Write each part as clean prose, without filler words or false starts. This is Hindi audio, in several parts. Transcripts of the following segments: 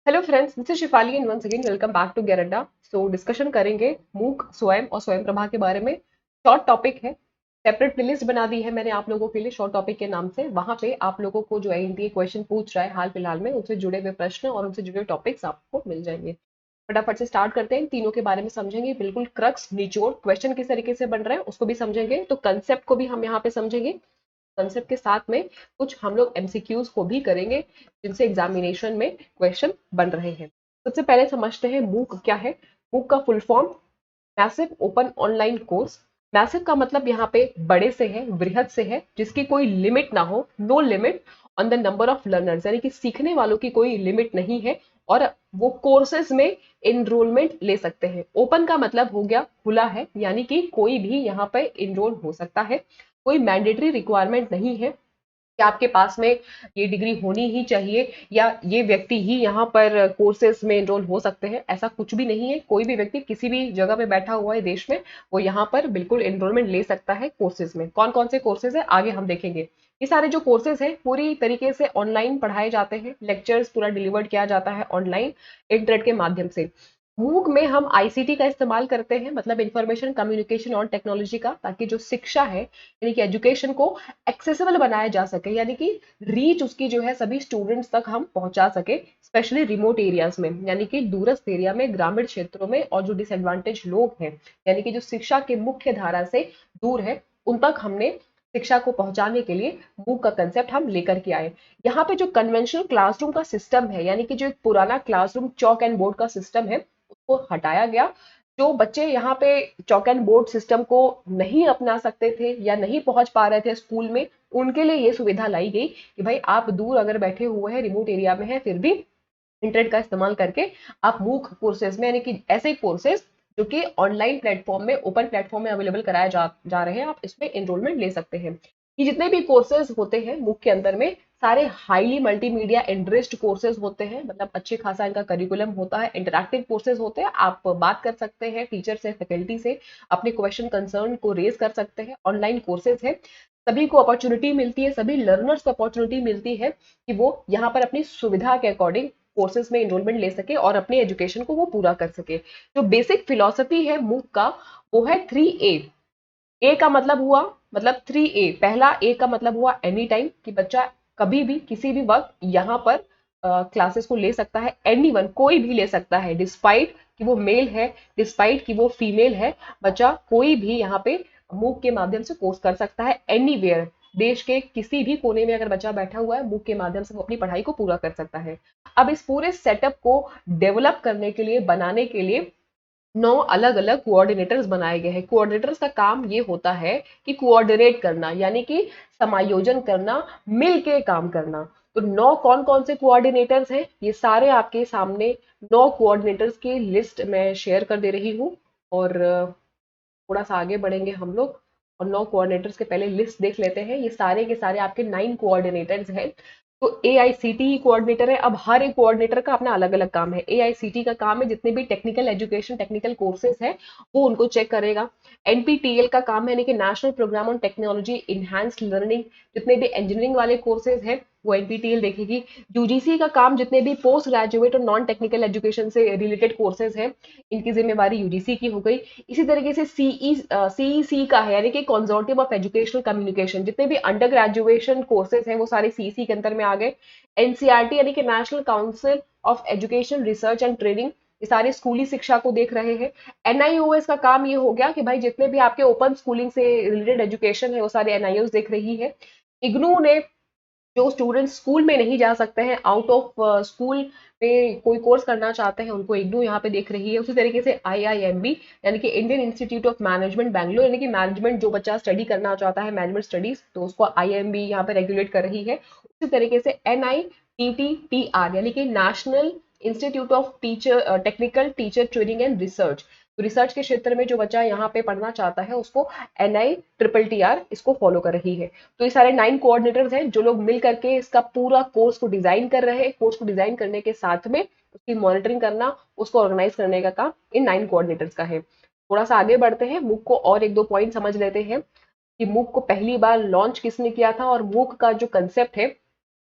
Hello friends, this is Shifali and once again welcome back to गेर अड्डा। सो डिस्कशन करेंगे मूक, स्वयं और स्वयं प्रभा के बारे में। शॉर्ट टॉपिक है, सेपरेट प्लेलिस्ट बना दी है मैंने आप लोगों के लिए शॉर्ट टॉपिक के नाम से। वहां पे आप लोगों को जो एनडीए क्वेश्चन पूछ रहा है हाल फिलहाल में, उनसे जुड़े हुए प्रश्न और उनसे जुड़े टॉपिक्स आपको मिल जाएंगे। फटाफट से स्टार्ट करते हैं, इन तीनों के बारे में समझेंगे, बिल्कुल क्रक्स निचोड़ क्वेश्चन किस तरीके से बन रहा है उसको भी समझेंगे, तो कंसेप्ट को भी हम यहाँ पे समझेंगे। कंसेप्ट के साथ में कुछ हम लोग एमसीक्यूज को भी करेंगे जिनसे एग्जामिनेशन में क्वेश्चन बन रहे हैं। सबसे पहले समझते हैं मूक क्या है। मूक का full form massive open online course. Massive का मतलब यहाँ पे बड़े से है, बृहद से है, जिसकी कोई लिमिट ना हो, no limit on the number of learners, यानी कि सीखने वालों की कोई लिमिट नहीं है और वो कोर्सेज में एनरोलमेंट ले सकते हैं। ओपन का मतलब हो गया खुला है, यानी कि कोई भी यहाँ पे एनरोल हो सकता है। कोई मैंडेटरी रिक्वायरमेंट नहीं है कि आपके पास में ये डिग्री होनी ही चाहिए या ये व्यक्ति ही यहाँ पर कोर्सेज में एनरोल हो सकते हैं, ऐसा कुछ भी नहीं है। कोई भी व्यक्ति किसी भी जगह पे बैठा हुआ है देश में, वो यहाँ पर बिल्कुल एनरोलमेंट ले सकता है कोर्सेज में। कौन कौन से कोर्सेज है आगे हम देखेंगे। ये सारे जो कोर्सेज हैं पूरी तरीके से ऑनलाइन पढ़ाए जाते हैं, लेक्चर्स पूरा डिलीवर्ड किया जाता है ऑनलाइन इंटरनेट के माध्यम से। मूक में हम आईसीटी का इस्तेमाल करते हैं, मतलब इंफॉर्मेशन कम्युनिकेशन और टेक्नोलॉजी का, ताकि जो शिक्षा है यानी कि एजुकेशन को एक्सेसिबल बनाया जा सके, यानी कि रीच उसकी जो है सभी स्टूडेंट्स तक हम पहुंचा सके, स्पेशली रिमोट एरियाज में, यानी कि दूरस्थ एरिया में, ग्रामीण क्षेत्रों में, और जो डिसएडवांटेज लोग हैं यानी कि जो शिक्षा के मुख्य धारा से दूर है, उन तक हमने शिक्षा को पहुंचाने के लिए मूक का कंसेप्ट हम लेकर के आए। यहाँ पे जो कन्वेंशनल क्लासरूम का सिस्टम है, यानी कि जो एक पुराना क्लासरूम चौक एंड बोर्ड का सिस्टम है, उसको हटाया गया। जो बच्चे यहाँ पे चौक एंड बोर्ड सिस्टम को नहीं अपना सकते थे या नहीं पहुंच पा रहे थे स्कूल में, उनके लिए ये सुविधा लाई गई कि भाई आप दूर अगर बैठे हुए हैं, रिमोट एरिया में है, फिर भी इंटरनेट का इस्तेमाल करके आप मूक कोर्सेज में, यानी कि ऐसे कोर्सेज जो कि ऑनलाइन प्लेटफॉर्म में, ओपन प्लेटफॉर्म में अवेलेबल कराए जा रहे हैं, आप इसमें एनरोलमेंट ले सकते हैं। ये जितने भी कोर्सेज होते हैं मूक के अंदर में, सारे हाईली मल्टीमीडिया एनरिच्ड कोर्सेज होते हैं, मतलब अच्छे खासा इनका करिकुलम होता है, इंटरैक्टिव कोर्सेज होते हैं। आप बात कर सकते हैं टीचर से, फैकल्टी से, अपने क्वेश्चन कंसर्न को रेज कर सकते हैं। ऑनलाइन कोर्सेज है, सभी को अपॉर्चुनिटी मिलती है, सभी लर्नर्स को अपॉर्चुनिटी मिलती है कि वो यहाँ पर अपनी सुविधा के अकॉर्डिंग कोर्सेज में एनरोलमेंट ले सके और अपने एजुकेशन को वो पूरा कर सके। जो बेसिक फिलॉसफी है मूक का, वो है 3A। ए का मतलब हुआ, मतलब 3A, पहला ए का मतलब हुआ एनी टाइम, कि बच्चा कभी भी किसी भी वक्त यहाँ पर क्लासेस को ले सकता है। एनीवन, कोई भी ले सकता है, डिस्पाइट कि वो मेल है, डिस्पाइट कि वो फीमेल है, बच्चा कोई भी यहाँ पे मूक के माध्यम से कोर्स कर सकता है। एनीवेयर, देश के किसी भी कोने में अगर बच्चा बैठा हुआ है, मूक के माध्यम से वो अपनी पढ़ाई को पूरा कर सकता है। अब इस पूरे सेटअप को डेवलप करने के लिए, बनाने के लिए 9 अलग अलग कोऑर्डिनेटर्स बनाए गए हैं। कोऑर्डिनेटर्स का काम ये होता है कि कोऑर्डिनेट करना, यानी कि समायोजन करना, मिल के काम करना। तो 9 कौन कौन से कोऑर्डिनेटर्स हैं, ये सारे आपके सामने 9 कोऑर्डिनेटर्स की लिस्ट मैं शेयर कर दे रही हूँ। और थोड़ा सा आगे बढ़ेंगे हम लोग और 9 कोऑर्डिनेटर्स के पहले लिस्ट देख लेते हैं। ये सारे के सारे आपके 9 कोऑर्डिनेटर्स हैं। तो एआईसीटी कोऑर्डिनेटर है। अब हर एक कोऑर्डिनेटर का अपना अलग अलग काम है। एआईसीटी का काम है जितने भी टेक्निकल एजुकेशन, टेक्निकल कोर्सेज है, वो उनको चेक करेगा। एनपीटीएल का काम है, यानी कि national programme on technology enhanced learning, जितने भी इंजीनियरिंग वाले कोर्सेज हैं वो एनपीटीएल देखेगी। यूजीसी का काम जितने भी पोस्ट ग्रेजुएट और नॉन टेक्निकल एजुकेशन से रिलेटेड कोर्सेज हैं, इनकी जिम्मेवारी यूजीसी की हो गई। इसी तरीके से सीईसी का है, यानी कि कंसोर्टियम ऑफ एजुकेशनल कम्युनिकेशन, जितने भी अंडर ग्रेजुएशन कोर्सेज हैं वो सारे सीईसी के अंदर में आ गए। एनसीईआरटी यानी कि national council of education research and training, ये सारे स्कूली शिक्षा को देख रहे हैं। एनआईओएस का काम ये हो गया कि भाई जितने भी आपके ओपन स्कूलिंग से रिलेटेड एजुकेशन है वो सारे एनआईओ देख रही है। इग्नू ने, जो स्टूडेंट्स स्कूल में नहीं जा सकते हैं, आउट ऑफ स्कूल में कोई कोर्स करना चाहते हैं, उनको इग्नू यहाँ पे देख रही है। उसी तरीके से आईआईएमबी, यानी कि Indian institute of management Bangalore, यानी कि मैनेजमेंट जो बच्चा स्टडी करना चाहता है, मैनेजमेंट स्टडीज, तो उसको आईआईएमबी यहाँ पे रेगुलेट कर रही है। उसी तरीके से एनआईटीटीआर, यानी कि national institute of teacher technical teacher training and research, तो रिसर्च के क्षेत्र में जो बच्चा यहाँ पे पढ़ना चाहता है उसको NITTR इसको फॉलो कर रही है। तो ये सारे 9 कोऑर्डिनेटर्स हैं जो लोग मिल करके इसका पूरा कोर्स को डिजाइन कर रहे हैं। कोर्स को डिजाइन करने के साथ में उसकी मॉनिटरिंग करना, उसको ऑर्गेनाइज करने का काम इन 9 कोऑर्डिनेटर्स का है। थोड़ा सा आगे बढ़ते हैं, मूक को और एक दो पॉइंट समझ लेते हैं कि मूक को पहली बार लॉन्च किसने किया था, और मूक का जो कंसेप्ट है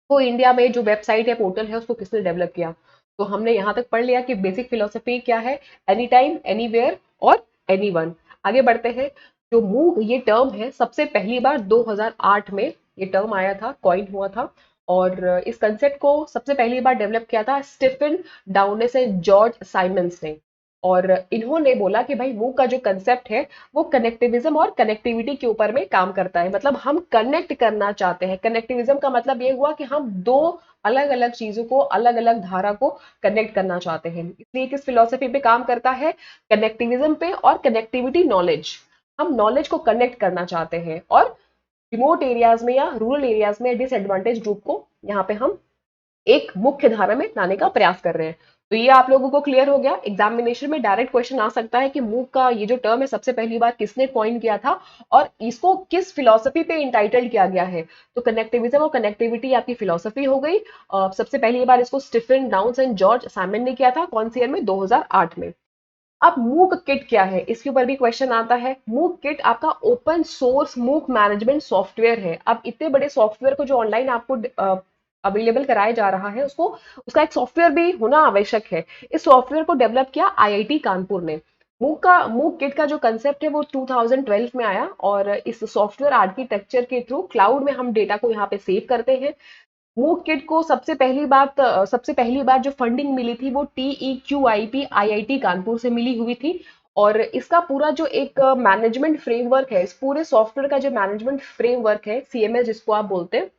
वो इंडिया में जो वेबसाइट है, पोर्टल है, उसको किसने डेवलप किया। तो हमने यहाँ तक पढ़ लिया कि बेसिक फिलोसफी क्या है, एनी टाइम, एनीवेयर और एनीवन। आगे बढ़ते हैं। जो मूक ये टर्म है, सबसे पहली बार 2008 में ये टर्म आया था, कॉइन हुआ था। और इस कंसेप्ट को सबसे पहली बार डेवलप किया था स्टीफन डाउनेस एंड जॉर्ज साइमंड्स ने। और इन्होंने बोला कि भाई मूक का जो कंसेप्ट है वो कनेक्टिविज्म और कनेक्टिविटी के ऊपर में काम करता है। मतलब हम कनेक्ट करना चाहते हैं। कनेक्टिविज्म का मतलब ये हुआ कि हम दो अलग अलग चीजों को, अलग अलग धारा को कनेक्ट करना चाहते हैं। इसलिए किस फिलोसफी पे काम करता है? कनेक्टिविज्म पे और कनेक्टिविटी नॉलेज। हम नॉलेज को कनेक्ट करना चाहते हैं और रिमोट एरियाज में या रूरल एरियाज में डिसएडवांटेज ग्रुप को यहाँ पे हम एक मुख्य धारा में लाने का प्रयास कर रहे हैं। तो ये आप लोगों को क्लियर हो गया। एग्जामिनेशन में डायरेक्ट क्वेश्चन आ सकता है कि मूक का ये जो टर्म है सबसे पहली बार किसने कॉइन किया था और इसको किस फिलोसफी पे इंटाइटल्ड किया गया है। तो कनेक्टिविज्म और कनेक्टिविटी आपकी फिलोसफी हो गई। सबसे पहली बार इसको Stephen Downes and George Simon ने किया था। कौन सी ईयर में? 2008 में। अब मूक किट क्या है, इसके ऊपर भी क्वेश्चन आता है। मूक किट आपका ओपन सोर्स मूक मैनेजमेंट सॉफ्टवेयर है। अब इतने बड़े सॉफ्टवेयर को जो ऑनलाइन आपको अवेलेबल कराया जा रहा है, उसको उसका एक सॉफ्टवेयर भी होना आवश्यक है। इस सॉफ्टवेयर को डेवलप किया आईआईटी कानपुर ने। मूक किट का जो कंसेप्ट है वो 2012 में आया और इस सॉफ्टवेयर आर्किटेक्चर के थ्रू क्लाउड में हम डेटा को यहाँ पे सेव करते हैं। मूक किट को सबसे पहली बार जो फंडिंग मिली थी वो TEQIP आईआईटी कानपुर से मिली हुई थी। और इसका पूरा जो एक मैनेजमेंट फ्रेमवर्क है, इस पूरे सॉफ्टवेयर का जो मैनेजमेंट फ्रेमवर्क है, CMS जिसको आप बोलते हैं,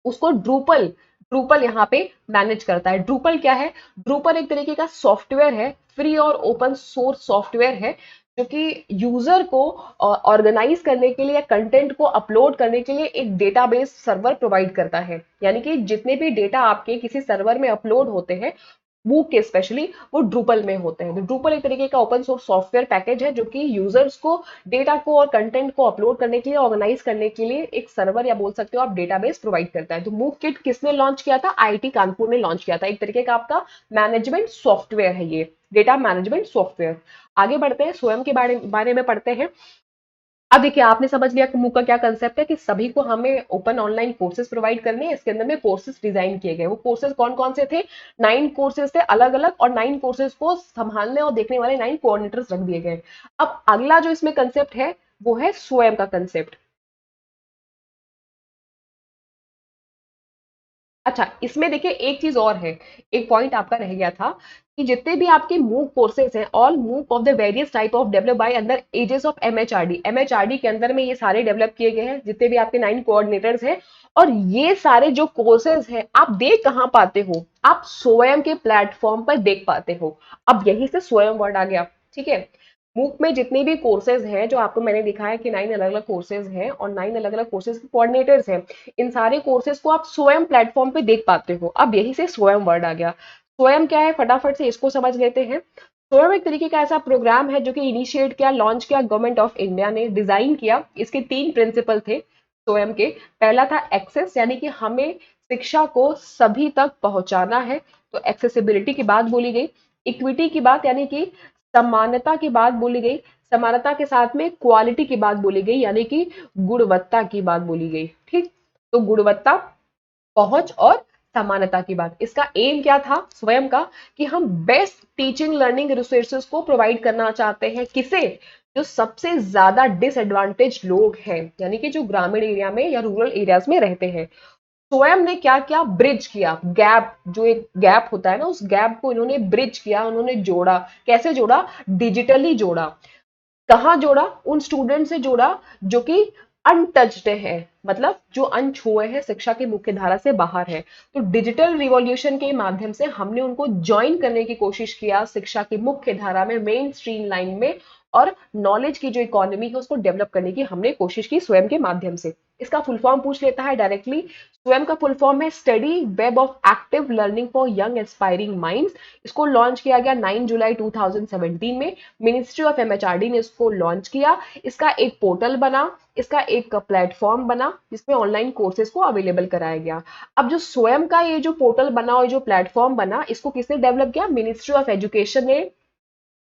उसको ड्रूपल ड्रूपल यहाँ पे मैनेज करता है। ड्रूपल क्या है? ड्रूपल एक तरीके का सॉफ्टवेयर है, फ्री और ओपन सोर्स सॉफ्टवेयर है, जो कि यूजर को ऑर्गेनाइज करने के लिए, कंटेंट को अपलोड करने के लिए एक डेटाबेस सर्वर प्रोवाइड करता है। यानी कि जितने भी डेटा आपके किसी सर्वर में अपलोड होते हैं, मूक के स्पेशली, वो ड्रूपल में होते हैं। तो ड्रूपल एक तरीके का ओपन सोर्स सॉफ्टवेयर पैकेज है जो कि यूजर्स को डेटा को और कंटेंट को अपलोड करने के लिए, ऑर्गेनाइज करने के लिए एक सर्वर या बोल सकते हो आप डेटाबेस प्रोवाइड करता है। तो मूक किट किसने लॉन्च किया था? आईआईटी कानपुर ने लॉन्च किया था। एक तरीके का आपका मैनेजमेंट सॉफ्टवेयर है ये, डेटा मैनेजमेंट सॉफ्टवेयर। आगे बढ़ते हैं, स्वयं के बारे में पढ़ते हैं। अब देखिए, आपने समझ लिया कि मूक का क्या कंसेप्ट है कि सभी को हमें ओपन ऑनलाइन कोर्सेज प्रोवाइड करने हैं। इसके अंदर में कोर्सेज डिजाइन किए गए। वो कोर्सेज कौन कौन से थे? 9 कोर्सेज थे अलग अलग, और 9 कोर्सेज को संभालने और देखने वाले 9 कोऑर्डिनेटर्स रख दिए गए। अब अगला जो इसमें कंसेप्ट है वो है स्वयं का कंसेप्ट। अच्छा, इसमें देखिए एक चीज और है, एक पॉइंट आपका रह गया था कि जितने भी आपके मूव कोर्सेज हैं, all MOOC of the various type of develop by under aegis of MHRD। MHRD के अंदर में ये सारे डेवलप किए गए हैं, जितने भी आपके 9 कोऑर्डिनेटर्स हैं। और ये सारे जो कोर्सेज हैं आप देख कहाँ पाते हो? आप स्वयं के प्लेटफॉर्म पर देख पाते हो। अब यही से स्वयं वर्ड आ गया। ठीक है। मूक में जितने भी कोर्सेज हैं, जो आपको मैंने दिखाया कि 9 अलग अलग कोर्सेज हैं और 9 अलग अलग कोर्सेज के कोऑर्डिनेटर्स हैं, इन सारे कोर्सेज को आप स्वयं प्लेटफॉर्म पे देख पाते हो। अब यही से स्वयं वर्ड आ गया। स्वयं क्या है, फटाफट से इसको समझ लेते हैं। स्वयं एक तरीके का ऐसा प्रोग्राम है जो कि इनिशिएट किया, लॉन्च किया गवर्नमेंट ऑफ इंडिया ने, डिजाइन किया। इसके 3 प्रिंसिपल थे स्वयं के। पहला था एक्सेस, यानी कि हमें शिक्षा को सभी तक पहुंचाना है, तो एक्सेसिबिलिटी की बात बोली गई। इक्विटी की बात, यानी कि समानता की बात बोली गई। समानता के साथ में क्वालिटी की बात बोली गई, यानी कि गुणवत्ता की बात बोली गई। ठीक। तो गुणवत्ता, पहुंच और समानता की बात। इसका एम क्या था स्वयं का? कि हम बेस्ट टीचिंग लर्निंग रिसोर्सेज को प्रोवाइड करना चाहते हैं। किसे? जो सबसे ज्यादा डिसएडवांटेज लोग हैं, यानी कि जो ग्रामीण एरिया में या रूरल एरियाज में रहते हैं। स्वयं ने क्या किया? ब्रिज किया गैप। जो एक गैप होता है ना, उस गैप को इन्होंने ब्रिज किया, उन्होंने जोड़ा। कैसे जोड़ा? डिजिटली जोड़ा। कहाँ जोड़ा? उन स्टूडेंट से जोड़ा जो कि अनटच्ड है, मतलब जो अनछुए हैं, शिक्षा की मुख्य धारा से बाहर है। तो डिजिटल रिवॉल्यूशन के माध्यम से हमने उनको ज्वाइन करने की कोशिश किया शिक्षा की मुख्य धारा में, मेन स्ट्रीम लाइन में। और नॉलेज की जो इकोनॉमी है उसको डेवलप करने की हमने कोशिश की स्वयं के माध्यम से। इसका फुल फॉर्म पूछ लेता है डायरेक्टली। स्वयं का फुल फॉर्म है study web of active learning for young aspiring minds. इसको लॉन्च किया गया 9 जुलाई 2017 में। मिनिस्ट्री ऑफ MHRD ने इसको लॉन्च किया। इसका एक पोर्टल बना, इसका एक प्लेटफॉर्म बना जिसमें ऑनलाइन कोर्सेज को अवेलेबल कराया गया। अब जो स्वयं का ये जो पोर्टल बना और जो प्लेटफॉर्म बना, इसको किसने डेवलप किया? मिनिस्ट्री ऑफ एजुकेशन ने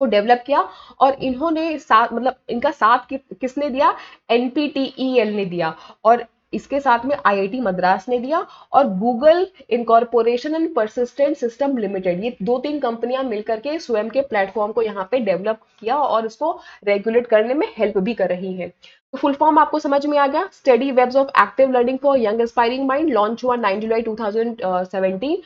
को डेवलप किया। और इन्होंने साथ, मतलब इनका साथ किसने दिया? NPTEL ने दिया। और इसके साथ में आईआईटी मद्रास ने दिया और Google incorporation and persistent system limited, ये 2-3 कंपनियां मिलकर के स्वयं के प्लेटफॉर्म को यहाँ पे डेवलप किया और इसको रेगुलेट करने में हेल्प भी कर रही है। तो फुल फॉर्म आपको समझ में आ गया। Study webs of active learning for young aspiring mind launch हुआ 9 जुलाई 2017।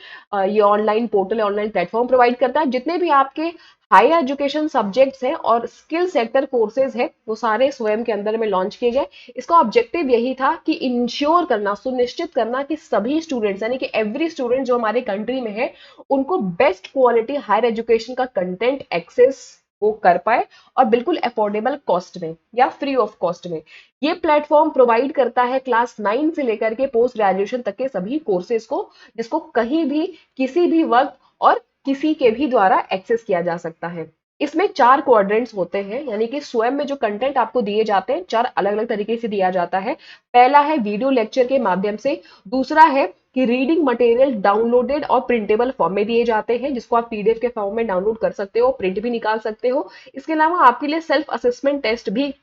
ये online portal, online platform provide करता है। जितने भी आपके हायर एजुकेशन सब्जेक्ट्स हैं और स्किल सेक्टर कोर्सेज है वो सारे स्वयं के अंदर में लॉन्च किए गए। इसका ऑब्जेक्टिव यही था कि इंश्योर करना, सुनिश्चित करना कि सभी स्टूडेंट्स यानी कि एवरी स्टूडेंट जो हमारे कंट्री में है उनको बेस्ट क्वालिटी हायर एजुकेशन का कंटेंट एक्सेस वो कर पाए और बिल्कुल अफोर्डेबल कॉस्ट में या फ्री ऑफ कॉस्ट में। ये प्लेटफॉर्म प्रोवाइड करता है क्लास 9 से लेकर के पोस्ट ग्रेजुएशन तक के सभी कोर्सेज को, जिसको कहीं भी किसी भी वक्त और किसी के भी द्वारा एक्सेस किया जा सकता है। इसमें 4 क्वाड्रेंट्स होते हैं, यानी कि स्वयं में जो कंटेंट आपको दिए जाते हैं 4 अलग अलग तरीके से दिया जाता है। पहला है वीडियो लेक्चर के माध्यम से, दूसरा है कि रीडिंग मटेरियल डाउनलोडेड और प्रिंटेबल फॉर्म में दिए जाते हैं, जिसको आप पीडीएफ के फॉर्म में डाउनलोड कर सकते हो, प्रिंट भी निकाल सकते हो। इसके अलावा आपके लिए सेल्फ असेसमेंट टेस्ट भी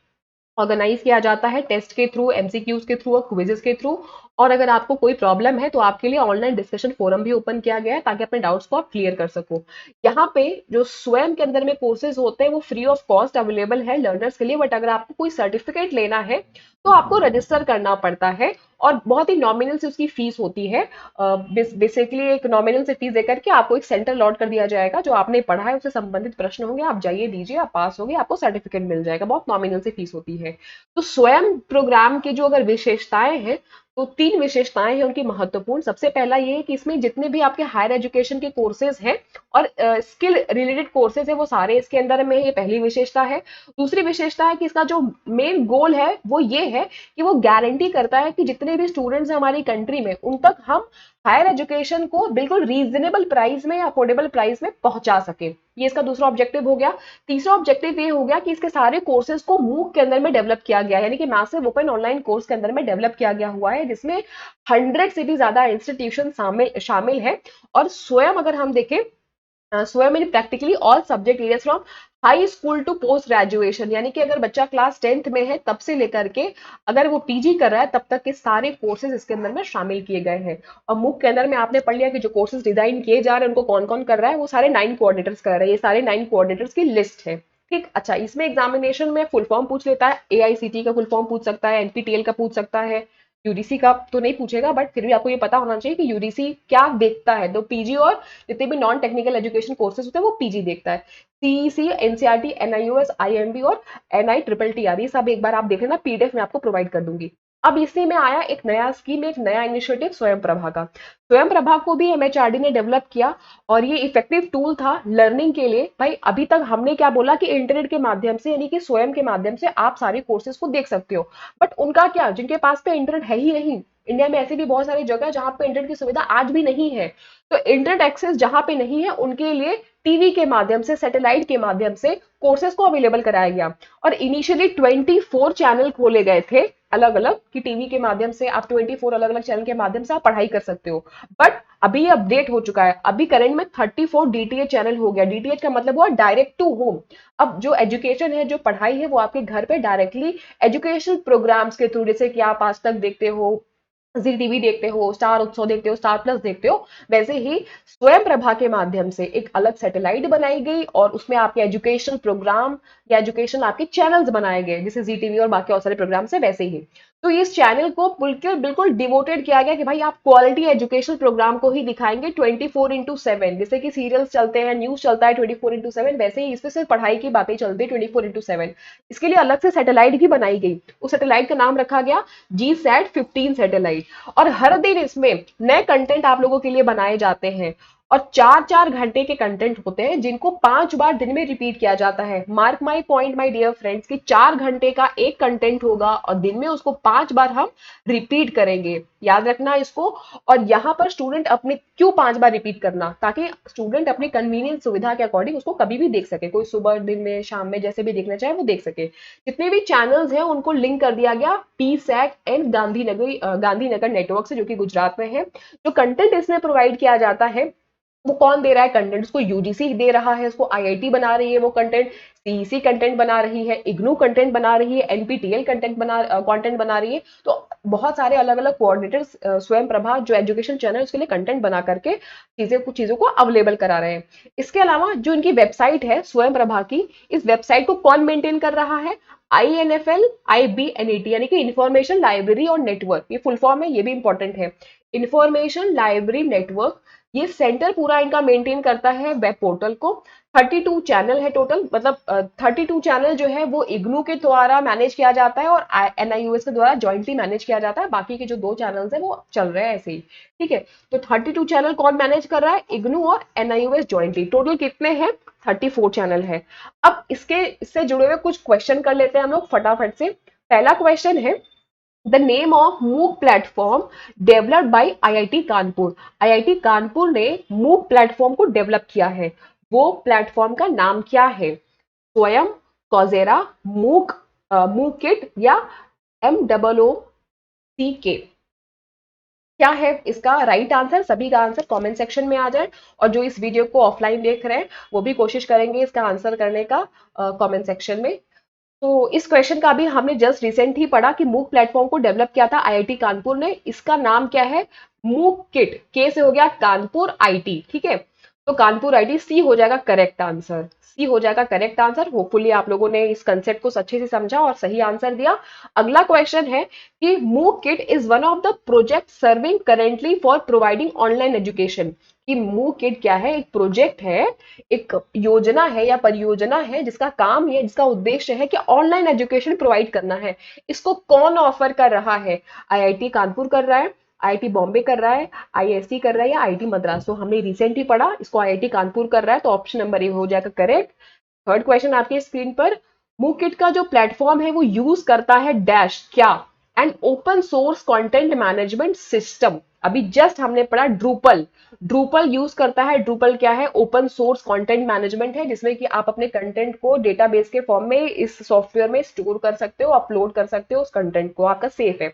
ऑर्गेनाइज किया जाता है, टेस्ट के थ्रू, एमसीक्यूज के थ्रू और क्विजेस के थ्रू। और अगर आपको कोई प्रॉब्लम है तो आपके लिए ऑनलाइन डिस्कशन फोरम भी ओपन किया गया है ताकि अपने डाउट्स को आप क्लियर कर सको। यहाँ पे जो स्वयं के अंदर में कोर्सेज होते हैं वो फ्री ऑफ कॉस्ट अवेलेबल है लर्नर्स के लिए, बट अगर आपको कोई सर्टिफिकेट लेना है तो आपको रजिस्टर करना पड़ता है और बहुत ही नॉमिनल से उसकी फीस होती है। बेसिकली एक नॉमिनल से फीस देकर के आपको एक सेंटर अलॉट कर दिया जाएगा, जो आपने पढ़ा है उससे संबंधित प्रश्न होंगे, आप जाइए दीजिए, आप पास होंगे, आपको सर्टिफिकेट मिल जाएगा। बहुत नॉमिनल से फीस होती है। तो स्वयं प्रोग्राम की जो अगर विशेषताएं हैं तो 3 विशेषताएं हैं उनकी महत्वपूर्ण। सबसे पहला ये है कि इसमें जितने भी आपके हायर एजुकेशन के कोर्सेज हैं और स्किल रिलेटेड कोर्सेज है वो सारे इसके अंदर में, ये पहली विशेषता है। दूसरी विशेषता है कि इसका जो मेन गोल है वो ये है कि वो गारंटी करता है कि जितने भी स्टूडेंट्स हैं हमारी कंट्री में उन तक हम हायर एजुकेशन को बिल्कुल रीजनेबल प्राइस में या अफोर्डेबल प्राइस में पहुंचा सके। ये इसका दूसरा ऑब्जेक्टिव हो गया। तीसरा ऑब्जेक्टिव ये हो गया कि इसके सारे कोर्सेज को मूक के अंदर में डेवलप किया गया, यानी कि मैसिव ओपन ऑनलाइन कोर्स के अंदर में डेवलप किया गया हुआ है, जिसमें 100 से भी ज्यादा इंस्टीट्यूशन शामिल है। और स्वयं अगर हम देखें स्वयं में practically all subject areas from high school to post graduation, यानी कि अगर बच्चा क्लास 10th में है तब से लेकर के अगर वो पीजी कर रहा है तब तक के सारे कोर्सेज इसके अंदर में शामिल किए गए हैं। और मूक के अंदर में आपने पढ़ लिया कि जो कोर्सेज डिजाइन किए जा रहे हैं उनको कौन कौन कर रहा है, वो सारे 9 कोऑर्डिनेटर्स कर रहे हैं। ये सारे 9 कोऑर्डिनेटर्स की लिस्ट है। ठीक, अच्छा, इसमें एग्जामिनेशन में फुल फॉर्म पूछ लेता है, एआईसीटी का फुल फॉर्म पूछ सकता है, एनपीटीएल का पूछ सकता है, यूडीसी का तो नहीं पूछेगा, बट फिर भी आपको ये पता होना चाहिए कि यूडीसी क्या देखता है। तो पीजी और जितने भी नॉन टेक्निकल एजुकेशन कोर्सेज होते हैं वो पीजी देखता है। सीईसी, एनसीईआरटी, एनआईओएस, आईएमबी और एनआई ट्रिपल टीआर, ये सब एक बार आप देख लेना, पीडीएफ में आपको प्रोवाइड कर दूंगी। अब इसी में आया एक नया स्कीम, एक नया इनिशिएटिव स्वयं प्रभा का। स्वयं प्रभा को भी एमएचआरडी ने डेवलप किया और ये इफेक्टिव टूल था लर्निंग के लिए। भाई अभी तक हमने क्या बोला कि इंटरनेट के माध्यम से यानी कि स्वयं के माध्यम से आप सारे कोर्सेज को देख सकते हो, बट उनका क्या, जिनके पास पे इंटरनेट है ही नहीं, इंडिया में ऐसी भी बहुत सारी जगह जहां पे इंटरनेट की सुविधा आज भी नहीं है, तो इंटरनेट एक्सेस जहां पे नहीं है उनके लिए टीवी के माध्यम से, सैटेलाइट के माध्यम से कोर्सेज को अवेलेबल कराया गया। और इनिशियली 24 चैनल खोले गए थे अलग अलग, कि टीवी के माध्यम से आप 24 अलग अलग चैनल के माध्यम से आप पढ़ाई कर सकते हो। बट अभी ये अपडेट हो चुका है, अभी करंट में 34 डीटीएच चैनल हो गया। डीटीएच का मतलब हुआ डायरेक्ट टू होम। अब जो एजुकेशन है, जो पढ़ाई है, वो आपके घर पे डायरेक्टली एजुकेशनल प्रोग्राम्स के थ्रू, जैसे कि आप आज तक देखते हो, जी टीवी देखते हो, स्टार उत्सव देखते हो, स्टार प्लस देखते हो, वैसे ही स्वयं प्रभा के माध्यम से एक अलग सैटेलाइट बनाई गई और उसमें आपके एजुकेशनल प्रोग्राम या एजुकेशन आपके चैनल्स बनाए गए, जैसे जी टीवी और बाकी और सारे प्रोग्राम है वैसे ही। तो इस चैनल को बिल्कुल बिल्कुल डिवोटेड किया गया कि भाई आप क्वालिटी एजुकेशनल प्रोग्राम को ही दिखाएंगे 24/7। जैसे कि सीरियल्स चलते हैं, न्यूज चलता है 24/7, वैसे ही इसमें सिर्फ पढ़ाई की बातें चलती है 24/7। इसके लिए अलग से सैटेलाइट भी बनाई गई, उस सैटेलाइट का नाम रखा गया GSAT-15 सैटेलाइट। और हर दिन इसमें नए कंटेंट आप लोगों के लिए बनाए जाते हैं और 4-4 घंटे के कंटेंट होते हैं जिनको 5 बार दिन में रिपीट किया जाता है। Mark my point my dear friends कि 4 घंटे का एक कंटेंट होगा और दिन में उसको 5 बार हम रिपीट करेंगे, याद रखना इसको। और यहाँ पर स्टूडेंट अपने क्यों 5 बार रिपीट करना, ताकि स्टूडेंट अपनी कन्वीनियंस सुविधा के अकॉर्डिंग उसको कभी भी देख सके, कोई सुबह, दिन में, शाम में, जैसे भी देखना चाहे वो देख सके। जितने भी चैनल्स हैं उनको लिंक कर दिया गया पीसैट एंड गांधीनगर नेटवर्क से, जो कि गुजरात में है। जो कंटेंट इसमें प्रोवाइड किया जाता है वो कौन दे रहा है कंटेंट, उसको यूजीसी दे रहा है, उसको आईआईटी बना रही है वो कंटेंट, सीईसी कंटेंट बना रही है, इग्नू कंटेंट बना रही है, एनपीटीएल कंटेंट बना रही है। तो बहुत सारे अलग अलग कोऑर्डिनेटर्स स्वयं प्रभा जो एजुकेशन चैनल उसके लिए कंटेंट बना करके चीजों को अवेलेबल करा रहे हैं। इसके अलावा जो इनकी वेबसाइट है स्वयं प्रभा की, इस वेबसाइट को कौन मेंटेन कर रहा है, INFL IBNET, यानी कि इंफॉर्मेशन लाइब्रेरी और नेटवर्क, ये फुल फॉर्म है, ये भी इंपॉर्टेंट है। इंफॉर्मेशन लाइब्रेरी नेटवर्क, ये सेंटर पूरा इनका मेंटेन करता है वेब पोर्टल को। 32 चैनल है टोटल, मतलब 32 चैनल जो है वो इग्नू के द्वारा मैनेज किया जाता है और NIUS के द्वारा जॉइंटली मैनेज किया जाता है। बाकी के जो 2 चैनल्स है वो चल रहे हैं ऐसे ही, ठीक है। तो 32 चैनल कौन मैनेज कर रहा है, इग्नू और NIUS जॉइंटली। टोटल कितने हैं, 34 चैनल है। अब इससे जुड़े हुए कुछ क्वेश्चन कर लेते हैं हम लोग फटाफट से। पहला क्वेश्चन है, द नेम ऑफ मूक platform developed by IIT Kanpur. IIT Kanpur ने मूक प्लेटफॉर्म को डेवलप किया है, वो प्लेटफॉर्म का नाम क्या है, स्वयं, कॉजेरा, मूक किट या MOOCK। क्या है इसका राइट आंसर, सभी का आंसर कमेंट सेक्शन में आ जाए। और जो इस वीडियो को ऑफलाइन देख रहे हैं वो भी कोशिश करेंगे इसका आंसर करने का कमेंट सेक्शन में। तो इस क्वेश्चन का भी हमने जस्ट रिसेंट ही पढ़ा कि मूक प्लेटफॉर्म को डेवलप किया था IIT कानपुर ने, इसका नाम क्या है, मूक किट। के से हो गया कानपुर IT, ठीक है। तो कानपुर IT, सी हो जाएगा करेक्ट आंसर, सी हो जाएगा करेक्ट आंसर। होपफुली आप लोगों ने इस कंसेप्ट को अच्छे से समझा और सही आंसर दिया। अगला क्वेश्चन है कि मूक kit is one of the project serving currently for providing online education. कि मूक किट क्या है, एक प्रोजेक्ट है, एक योजना है या परियोजना है जिसका काम है, जिसका उद्देश्य है कि ऑनलाइन एजुकेशन प्रोवाइड करना है। इसको कौन ऑफर कर रहा है, IIT कानपुर कर रहा है, IIT बॉम्बे कर रहा है, ISC कर रहा है या IIT मद्रास। तो हमने रिसेंट ही पढ़ा, इसको IIT कानपुर कर रहा है, तो ऑप्शन नंबर ए हो जाएगा करेक्ट। थर्ड क्वेश्चन आपकी स्क्रीन पर, मूकिट का जो प्लेटफॉर्म है वो यूज करता है डैश क्या, and open source content management system. अभी जस्ट हमने पढ़ा ड्रूपल, ड्रूपल यूज करता है। ड्रूपल क्या है, ओपन सोर्स कंटेंट मैनेजमेंट है, जिसमें कि आप अपने कंटेंट को डेटाबेस के फॉर्म में इस सॉफ्टवेयर में स्टोर कर सकते हो, अपलोड कर सकते हो, उस कंटेंट को आपका सेफ है,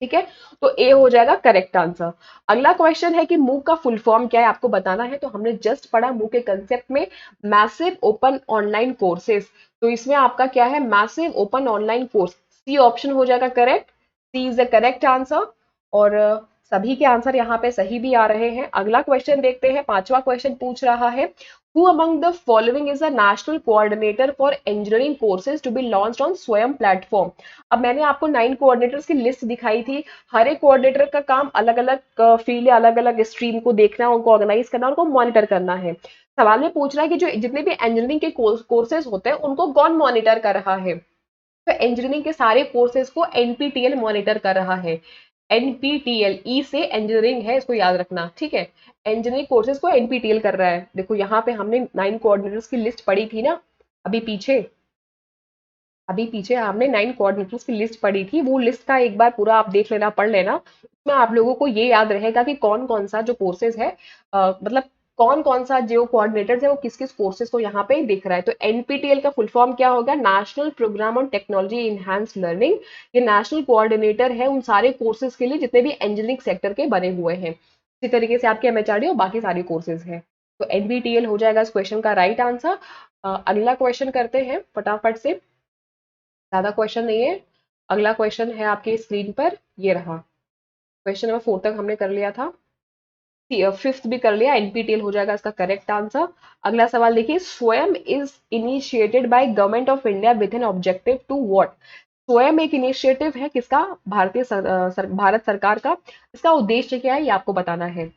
ठीक है। तो ए हो जाएगा करेक्ट आंसर। अगला क्वेश्चन है कि मूक का फुल फॉर्म क्या है, आपको बताना है। तो हमने जस्ट पढ़ा मूक के कंसेप्ट में, मैसिव ओपन ऑनलाइन कोर्सेज। तो इसमें आपका क्या है, massive open online course, C option हो जाएगा correct, C is the correct answer. और सभी के आंसर यहाँ पे सही भी आ रहे हैं। अगला क्वेश्चन देखते हैं, पांचवा क्वेश्चन पूछ रहा है, Who among the following is the national coordinator for engineering courses to be launched on स्वयं प्लेटफॉर्म। अब मैंने आपको 9 कोऑर्डिनेटर्स की लिस्ट दिखाई थी। हर एक कोऑर्डिनेटर का काम अलग अलग फील्ड या अलग अलग स्ट्रीम को देखना, उनको ऑर्गेनाइज करना, उनको मॉनिटर करना है। सवाल में पूछ रहा है कि जो जितने भी इंजीनियरिंग के कोर्सेज होते हैं उनको कौन मॉनिटर कर रहा है। तो इंजीनियरिंग के सारे कोर्सेज को NPTEL मॉनिटर कर रहा है। NPTEL, ई से इंजीनियरिंग है, इसको याद रखना, ठीक है। इंजीनियरिंग कोर्सेज को NPTEL कर रहा है। देखो यहाँ पे हमने 9 कोऑर्डिनेटर्स की लिस्ट पढ़ी थी ना, अभी पीछे अभी पीछे हमने 9 कोऑर्डिनेटर्स की लिस्ट पढ़ी थी। वो लिस्ट का एक बार पूरा आप देख लेना, पढ़ लेना। उसमें आप लोगों को ये याद रहेगा कि कौन कौन सा जो कोर्सेज है, मतलब कौन कौन सा जो कोऑर्डिनेटर्स है वो किस किस कोर्सेज को यहाँ पे दिख रहा है। तो NPTEL का फुल फॉर्म क्या होगा, national programme on technology enhance learning. ये नेशनल कोऑर्डिनेटर है उन सारे कोर्सेज के लिए जितने भी इंजीनियरिंग सेक्टर के बने हुए हैं। इसी तरीके से आपके MHRD और बाकी सारे कोर्सेज हैं। तो NPTEL हो जाएगा इस क्वेश्चन का राइट आंसर। अगला क्वेश्चन करते हैं फटाफट से, ज्यादा क्वेश्चन नहीं है। अगला क्वेश्चन है आपकी स्क्रीन पर, ये रहा। क्वेश्चन नंबर 4 तक हमने कर लिया था, फिफ्थ भी कर लिया। NPTEL हो जाएगा इसका करेक्ट आंसर। अगला सवाल देखिए, Swayam is initiated by government of India with an objective to what. Swayam एक इनिशिएटिव है किसका, भारत सरकार का। इसका उद्देश्य क्या है ये आपको बताना है।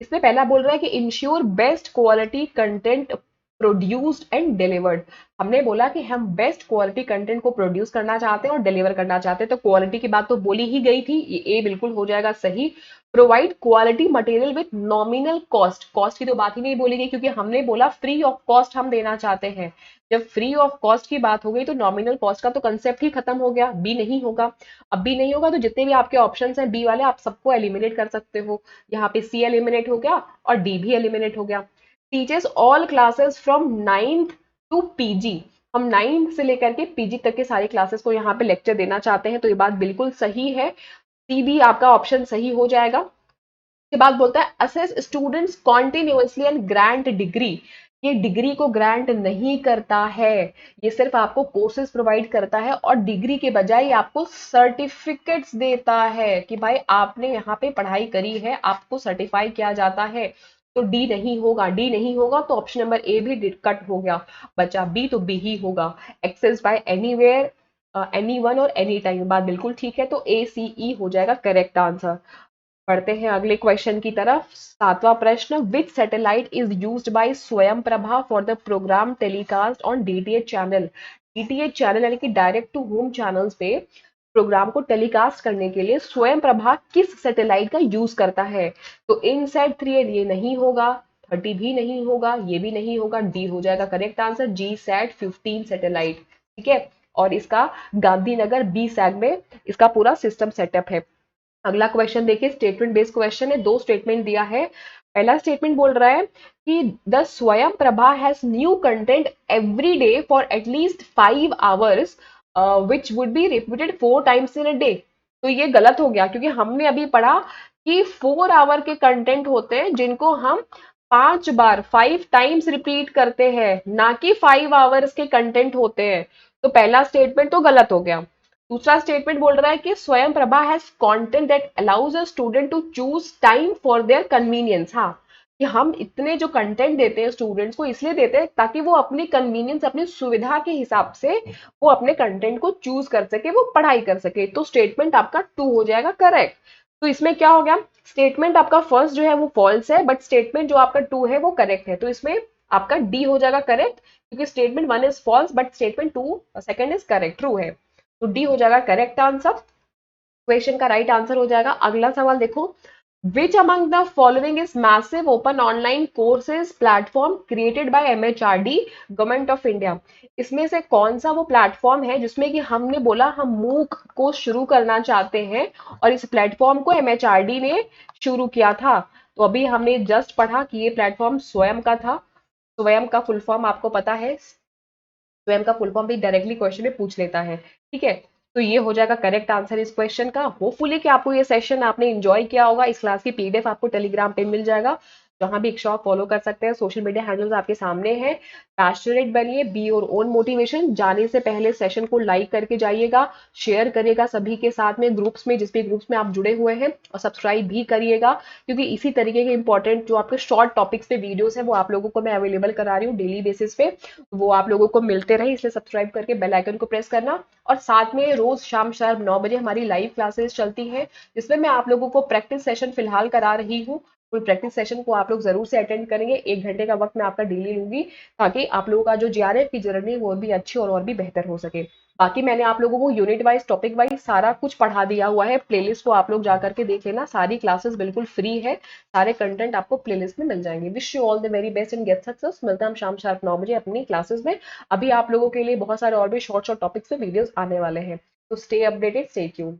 इसमें पहला बोल रहा है कि ensure best quality content produced and delivered. हमने बोला कि हम बेस्ट क्वालिटी कंटेंट को प्रोड्यूस करना चाहते हैं और डिलीवर करना चाहते हैं, तो क्वालिटी की बात तो बोली ही गई थी, ये ए बिल्कुल हो जाएगा सही। Provide quality material with nominal cost, cost की तो बात ही नहीं बोली गई, क्योंकि हमने बोला फ्री ऑफ कॉस्ट हम देना चाहते हैं। जब फ्री ऑफ कॉस्ट की बात हो गई तो नॉमिनल कॉस्ट का तो कंसेप्ट ही खत्म हो गया, बी नहीं होगा। अब बी नहीं होगा तो जितने भी आपके ऑप्शंस हैं बी वाले, आप सबको एलिमिनेट कर सकते हो। यहाँ पे सी एलिमिनेट हो गया और डी भी एलिमिनेट हो गया। Teachers all classes from 9th to PG, हम 9th से लेकर के PG तक के सारे क्लासेस को यहाँ पे लेक्चर देना चाहते हैं, तो ये बात बिल्कुल सही है। सी भी आपका ऑप्शन सही हो जाएगा। के बाद बोलता है assess students continuously and grant degree. ये डिग्री को ग्रांट नहीं करता है, ये सिर्फ आपको कोर्सेज प्रोवाइड करता है और डिग्री के बजाय आपको सर्टिफिकेट्स देता है कि भाई आपने यहाँ पे पढ़ाई करी है, आपको सर्टिफाई किया जाता है। तो डी नहीं होगा, डी नहीं होगा तो ऑप्शन नंबर ए भी कट हो गया, बचा बी, तो बी ही होगा। Access by anywhere, any one और एनी टाइम, बात बिल्कुल ठीक है, तो ए सी ई हो जाएगा करेक्ट आंसर। पढ़ते हैं अगले क्वेश्चन की तरफ। सातवां प्रश्न, which satellite is used by Swayam Prabha for the programme telecast on DTH channel. DTH channel यानी कि डायरेक्ट टू होम चैनल्स पे प्रोग्राम को टेलीकास्ट करने के लिए स्वयं प्रभा किस सैटेलाइट का यूज करता है? तो इनसैट 3 ये नहीं होगा, 30 भी नहीं होगा, ये भी नहीं होगा, डी हो जाएगा करेक्ट आंसर, जी सैट 15 सैटेलाइट। ठीक है, और इसका गांधीनगर बी सैग में इसका पूरा सिस्टम सेटअप है। अगला क्वेश्चन देखिए, स्टेटमेंट बेस्ड क्वेश्चन है, दो स्टेटमेंट दिया है। पहला स्टेटमेंट बोल रहा है कि द स्वयं Prabha has new content every day for at least 5 hours which would be repeated 4 times in a day. तो ये गलत हो गया, क्योंकि हमने अभी पढ़ा कि 4 आवर के कंटेंट होते हैं जिनको हम 5 बार 5 टाइम्स रिपीट करते हैं, ना कि 5 आवर्स के कंटेंट होते हैं। तो पहला स्टेटमेंट तो गलत हो गया। दूसरा स्टेटमेंट बोल रहा है कि Swayam Prabha has content that allows a student to choose time for their convenience. हाँ, कि हम इतने जो कंटेंट देते हैं स्टूडेंट्स को इसलिए देते हैं ताकि वो अपनी कन्वीनियंस, अपनी सुविधा के हिसाब से वो अपने कंटेंट को चूज कर सके, वो पढ़ाई कर सके। तो स्टेटमेंट आपका 2 हो जाएगा करेक्ट। तो इसमें क्या हो गया, स्टेटमेंट आपका फर्स्ट जो है वो फॉल्स है, बट स्टेटमेंट जो आपका 2 है वो करेक्ट है। तो इसमें आपका डी हो जाएगा करेक्ट, क्योंकि statement 1 is false but statement 2 second is correct, true है। तो डी हो जाएगा करेक्ट आंसर, क्वेश्चन का राइट आंसर हो जाएगा। अगला सवाल देखो, which among the following is massive open online courses platform created by MHRD government of India. इसमें से कौन सा वो प्लेटफॉर्म है जिसमें कि हमने बोला हम मूक को शुरू करना चाहते हैं और इस प्लेटफॉर्म को एमएचआरडी ने शुरू किया था? तो अभी हमने जस्ट पढ़ा कि ये प्लेटफॉर्म स्वयं का था। स्वयं का फुल फॉर्म आपको पता है, स्वयं का फुल फॉर्म भी डायरेक्टली क्वेश्चन में पूछ लेता है। ठीक है, तो ये हो जाएगा करेक्ट आंसर इस क्वेश्चन का। होपफुली कि आपको ये सेशन आपने एंजॉय किया होगा। इस क्लास की पीडीएफ आपको टेलीग्राम पे मिल जाएगा, जहां भी एक शॉप फॉलो कर सकते हैं। सोशल मीडिया हैंडल्स आपके सामने हैं। पैशनेट बनिए, बी योर ओन मोटिवेशन। जाने से पहले सेशन को लाइक करके जाइएगा, शेयर करिएगा सभी के साथ में, ग्रुप्स में, जिस भी ग्रुप्स में आप जुड़े हुए हैं, और सब्सक्राइब भी करिएगा, क्योंकि इसी तरीके के इंपॉर्टेंट जो आपके शॉर्ट टॉपिक्स पे वीडियोस है वो आप लोगों को मैं अवेलेबल करा रही हूँ डेली बेसिस पे। वो आप लोगों को मिलते रहे, इसलिए सब्सक्राइब करके बेल आइकन को प्रेस करना। और साथ में रोज शाम शार्प 9 बजे हमारी लाइव क्लासेस चलती हैं, जिसमें मैं आप लोगों को प्रैक्टिस सेशन फिलहाल करा रही हूँ। फुल प्रैक्टिस सेशन को आप लोग जरूर से अटेंड करेंगे। 1 घंटे का वक्त मैं आपका डेली लूंगी, ताकि आप लोगों का जो जीआरएफ की जर्नी है वो भी अच्छी और भी बेहतर हो सके। बाकी मैंने आप लोगों को यूनिट वाइज, टॉपिक वाइज सारा कुछ पढ़ा दिया हुआ है। प्लेलिस्ट को आप लोग जा करके देख लेना, सारी क्लासेस बिल्कुल फ्री है, सारे कंटेंट आपको प्लेलिस्ट में मिल जाएंगे। Wish you all the very best and get success. मिलता है हम शाम शार्प 9 बजे अपनी क्लासेस में। अभी आप लोगों के लिए बहुत सारे और भी शॉर्ट शॉर्ट टॉपिक्स पे वीडियोस आने वाले हैं, तो स्टे अपडेटेड, स्टे ट्यून्ड।